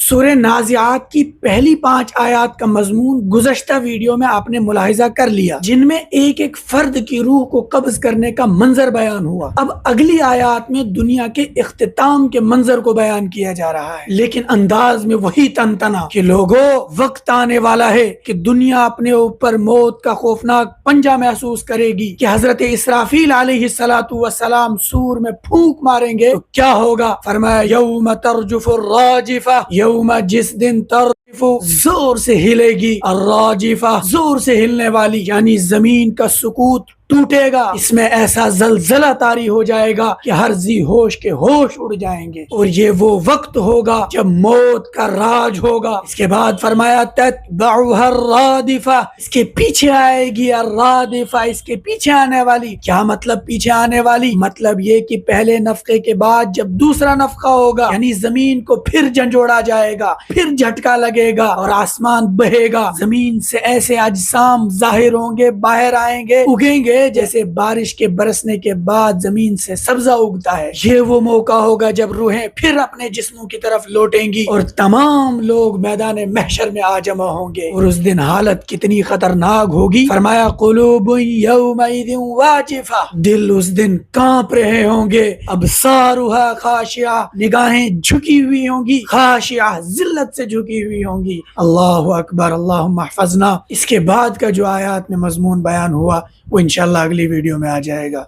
سورہ نازعات کی پہلی 5 آیات کا مضمون گزشتہ ویڈیو میں آپ نے ملاحظہ کر لیا، جن میں ایک ایک فرد کی روح کو قبض کرنے کا منظر بیان ہوا۔ اب اگلی آیات میں دنیا کے اختتام کے منظر کو بیان کیا جا رہا ہے، لیکن انداز میں وہی تنتنا کہ لوگوں، وقت آنے والا ہے کہ دنیا اپنے اوپر موت کا خوفناک پنجہ محسوس کرے گی کہ حضرت اسرافیل علیہ السلام سور میں پھونک ماریں گے تو کیا ہوگا؟ فرمایا یوم ترجف الراجفہ، یوم جس دن ترجف زور سے ہلے گی، الراجفہ زور سے ہلنے والی، یعنی زمین کا سکوت ٹوٹے گا، اس میں ایسا زلزلہ طاری ہو جائے گا کہ ہر ذی ہوش کے ہوش اڑ جائیں گے، اور یہ وہ وقت ہوگا جب موت کا راج ہوگا۔ اس کے بعد فرمایا تتبعها الرادفہ، اس کے پیچھے آئے گی الرادفہ، اس کے پیچھے آنے والی۔ کیا مطلب پیچھے آنے والی؟ مطلب یہ کہ پہلے نفخے کے بعد جب دوسرا نفخہ ہوگا، یعنی زمین کو پھر جھنجھوڑا جائے گا، پھر جھٹکا لگے گا اور آسمان بہے گا، زمین سے ایسے اجسام ظاہر ہوں گے، باہر آئیں گے، اگیں گے جیسے بارش کے برسنے کے بعد زمین سے سبزہ اگتا ہے۔ یہ وہ موقع ہوگا جب روحیں پھر اپنے جسموں کی طرف لوٹیں گی اور تمام لوگ میدان محشر میں آ جمع ہوں گے، اور اس دن حالت کتنی خطرناک ہوگی۔ فرمایا قلوب یومئذ واجفہ، دل اس دن کانپ رہے ہوں گے، ابصارها خاشعہ، نگاہیں جھکی ہوئی ہوں گی، خاشعہ ذلت سے جھکی ہوئی ہوں گی۔ اللہ اکبر، اللہم احفظنا۔ اس کے بعد کا جو آیات میں مضمون بیان ہوا وہ انشاءاللہ اگلی ویڈیو میں آ جائے گا۔